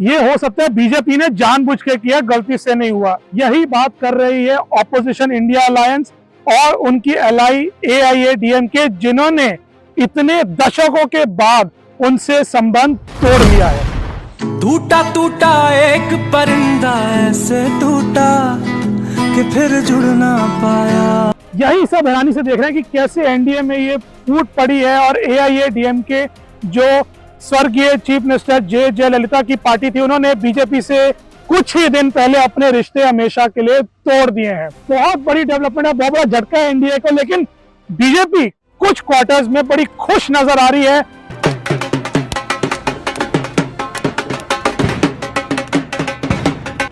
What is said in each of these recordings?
ये हो सकता है बीजेपी ने जानबूझ के किया, गलती से नहीं हुआ। यही बात कर रही है ऑपोजिशन इंडिया अलायंस और उनकी एलआई AIADMK, जिन्होंने इतने दशकों के बाद उनसे संबंध तोड़ लिया है। टूटा टूटा एक परिंदा ऐसे टूटा कि फिर जुड़ ना पाया। यही सब हैरानी से देख रहे हैं कि कैसे एनडीए में ये फूट पड़ी है और AIADMK, जो स्वर्गीय चीफ मिनिस्टर जे जयललिता की पार्टी थी, उन्होंने बीजेपी से कुछ ही दिन पहले अपने रिश्ते हमेशा के लिए तोड़ दिए हैं। बहुत बड़ी डेवलपमेंट है, बहुत बड़ा झटका है एनडीए को, लेकिन बीजेपी कुछ क्वार्टर्स में बड़ी खुश नजर आ रही है।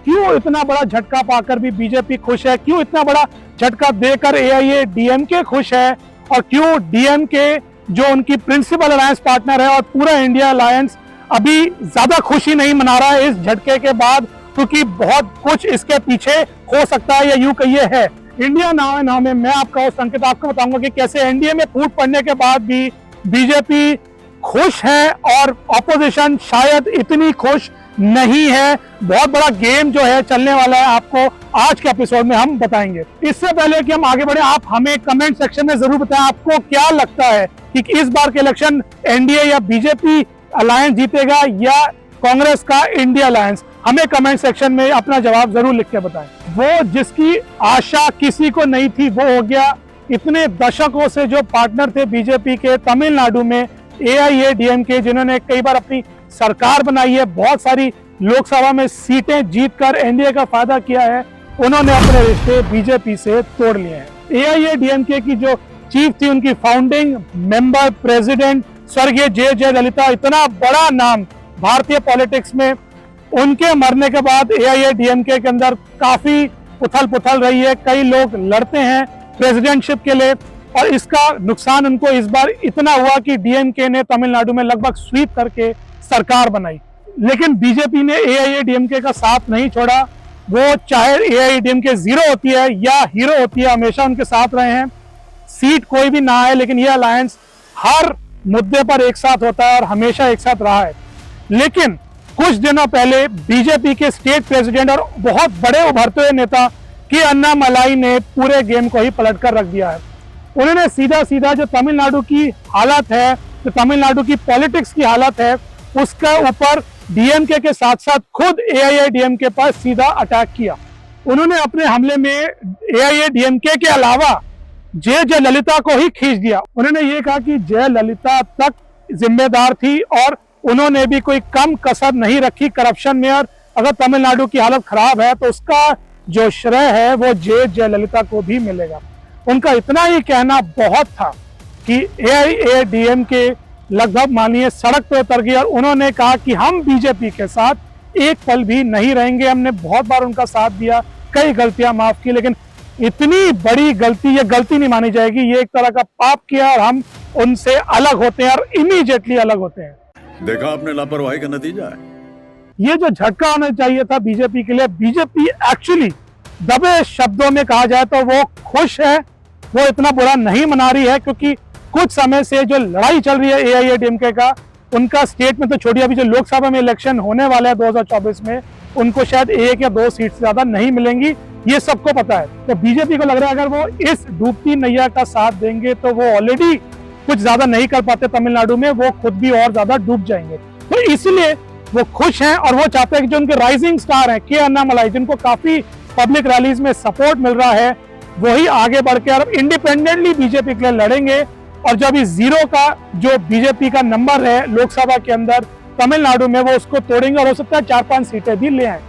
क्यों इतना बड़ा झटका पाकर भी बीजेपी खुश है? क्यों इतना बड़ा झटका देकर AIADMK खुश है? और क्यों डीएमके, जो उनकी प्रिंसिपल अलायंस पार्टनर है, और पूरा इंडिया अलायंस अभी ज्यादा खुशी नहीं मना रहा है इस झटके के बाद? क्योंकि बहुत कुछ इसके पीछे हो सकता है, या यूं कहिए है। इंडिया नाउ में मैं आपका संकेत आपको बताऊंगा कि कैसे एनडीए में फूट पड़ने के बाद भी बीजेपी खुश है और ऑपोजिशन शायद इतनी खुश नहीं है। बहुत बड़ा गेम जो है चलने वाला है, आपको आज के एपिसोड में हम बताएंगे। इससे पहले कि हम आगे बढ़े, आप हमें कमेंट सेक्शन में जरूर बताएं आपको क्या लगता है कि इस बार के इलेक्शन एनडीए या बीजेपी अलायंस जीतेगा या कांग्रेस का इंडिया अलायंस। हमें कमेंट सेक्शन में अपना जवाब जरूर लिख के बताएं। वो जिसकी आशा किसी को नहीं थी वो हो गया। इतने दशकों से जो पार्टनर थे बीजेपी के तमिलनाडु में AIADMK, जिन्होंने कई बार अपनी सरकार बनाई है, बहुत सारी लोकसभा में सीटें जीतकर एनडीए का फायदा किया है, उन्होंने अपने रिश्ते बीजेपी से तोड़ लिए हैं। AIADMK की जो चीफ थी, उनकी फाउंडिंग मेंबर प्रेसिडेंट स्वर्गीय जे जयललिता, इतना बड़ा नाम भारतीय पॉलिटिक्स में, उनके मरने के बाद AIADMK के अंदर काफी उथल पुथल रही है। कई लोग लड़ते हैं प्रेसिडेंटशिप के लिए, और इसका नुकसान उनको इस बार इतना हुआ कि डीएमके ने तमिलनाडु में लगभग स्वीप करके सरकार बनाई। लेकिन बीजेपी ने AIADMK का साथ नहीं छोड़ा। वो चाहे AIADMK जीरो होती है या हीरो होती है, हमेशा उनके साथ रहे हैं। सीट कोई भी ना आए, लेकिन ये अलायंस हर मुद्दे पर एक साथ होता है और हमेशा एक साथ रहा है। लेकिन कुछ दिनों पहले बीजेपी के स्टेट प्रेसिडेंट और बहुत बड़े उभरते हुए नेता के अन्नामलाई ने पूरे गेम को ही पलट कर रख दिया है। उन्होंने सीधा सीधा जो तमिलनाडु की हालत है, जो तमिलनाडु की पॉलिटिक्स की हालत है, उसका ऊपर डीएमके के साथ साथ खुद AIADMK पर सीधा अटैक किया। उन्होंने अपने हमले में AIADMK के अलावा जे जयललिता को ही खींच दिया। उन्होंने ये कहा कि जयललिता तक जिम्मेदार थी और उन्होंने भी कोई कम कसर नहीं रखी करप्शन में, और अगर तमिलनाडु की हालत खराब है तो उसका जो श्रेय है वो जे जयललिता को भी मिलेगा। उनका इतना ही कहना बहुत था कि AIADMK लगभग मानिए सड़क पर उतर गई, और उन्होंने कहा कि हम बीजेपी के साथ एक पल भी नहीं रहेंगे। हमने बहुत बार उनका साथ दिया, कई गलतियां माफ की, लेकिन इतनी बड़ी गलती, ये गलती नहीं मानी जाएगी। ये एक तरह का पाप किया और हम उनसे अलग होते हैं और इमीडिएटली अलग होते हैं। देखा आपने लापरवाही का नतीजा है। ये जो झटका होना चाहिए था बीजेपी के लिए, बीजेपी एक्चुअली दबे शब्दों में कहा जाए तो वो खुश है, वो इतना बुरा नहीं मना रही है, क्योंकि कुछ समय से जो लड़ाई चल रही है AIADMK का, उनका स्टेट में तो छोड़िए, अभी जो लोकसभा में इलेक्शन होने वाला है 2024 में, उनको शायद 1 या 2 सीट से ज्यादा नहीं मिलेंगी, ये सबको पता है। तो बीजेपी को लग रहा है अगर वो इस डूबती नैया का साथ देंगे तो वो ऑलरेडी कुछ ज्यादा नहीं कर पाते तमिलनाडु में, वो खुद भी और ज्यादा डूब जाएंगे। तो इसलिए वो खुश हैं और वो चाहते हैं कि जो उनके राइजिंग स्टार हैं के अन्नामलाई, जिनको काफी पब्लिक रैलीज में सपोर्ट मिल रहा है, वही आगे बढ़कर इंडिपेंडेंटली बीजेपी के लिए लड़ेंगे। और जब इस जीरो का जो बीजेपी का नंबर है लोकसभा के अंदर तमिलनाडु में, वो उसको तोड़ेंगे और हो सकता है 4-5 सीटें भी ले आए।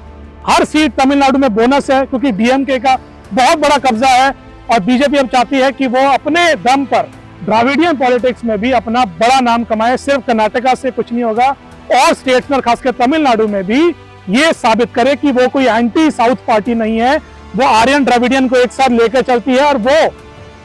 हर सीट तमिलनाडु में बोनस है, क्योंकि डीएमके का बहुत बड़ा कब्जा है और बीजेपी अब चाहती है कि वो अपने दम पर द्राविडियन पॉलिटिक्स में भी अपना बड़ा नाम कमाए। सिर्फ कर्नाटका से कुछ नहीं होगा, और स्टेट्स में खासकर तमिलनाडु में भी ये साबित करे कि वो कोई एंटी साउथ पार्टी नहीं है, वो आर्यन द्रविडियन को एक साथ लेकर चलती है और वो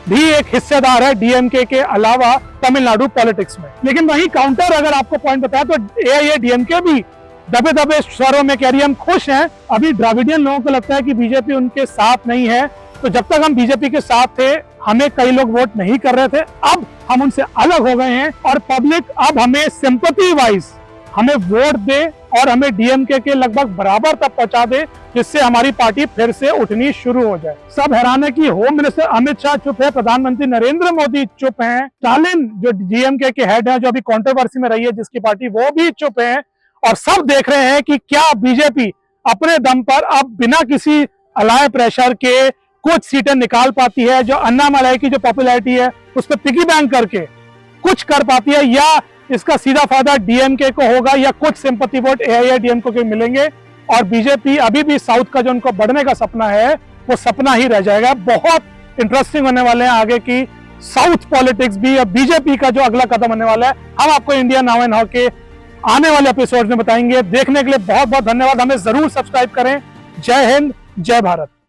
भी एक हिस्सेदार है डीएमके के अलावा तमिलनाडु पॉलिटिक्स में। लेकिन वही काउंटर अगर आपको पॉइंट बताया तो AIADMK भी दबे दबे स्वरों में कह रही है हम खुश हैं। अभी द्रविडियन लोगों को लगता है कि बीजेपी उनके साथ नहीं है, तो जब तक हम बीजेपी के साथ थे हमें कई लोग वोट नहीं कर रहे थे, अब हम उनसे अलग हो गए हैं और पब्लिक अब हमें सिंपैथी वाइज हमें वोट दे और हमें डीएमके के लगभग बराबर तक पहुंचा दे, जिससे हमारी पार्टी फिर से उठनी शुरू हो जाए। सब हैरान है कि होम मिनिस्टर अमित शाह चुप है, प्रधानमंत्री नरेंद्र मोदी चुप हैं, स्टालिन जो डीएमके के हेड हैं, जो अभी कंट्रोवर्सी में रही है जिसकी पार्टी, वो भी चुप है। और सब देख रहे हैं कि क्या बीजेपी अपने दम पर अब बिना किसी अलाय प्रेशर के कुछ सीटें निकाल पाती है, जो अन्नामलाई की जो पॉपुलैरिटी है उस पर पिगी बैंक करके कुछ कर पाती है, या इसका सीधा फायदा डीएमके को होगा, या कुछ सिंपैथी वोट एआईएडीएमके को मिलेंगे और बीजेपी अभी भी साउथ का जो उनको बढ़ने का सपना है वो सपना ही रह जाएगा। बहुत इंटरेस्टिंग होने वाले हैं आगे की साउथ पॉलिटिक्स भी, और बीजेपी का जो अगला कदम होने वाला है हम आपको इंडिया नाउ एंड हाउ के आने वाले एपिसोड में बताएंगे। देखने के लिए बहुत बहुत धन्यवाद, हमें जरूर सब्सक्राइब करें। जय हिंद, जय भारत।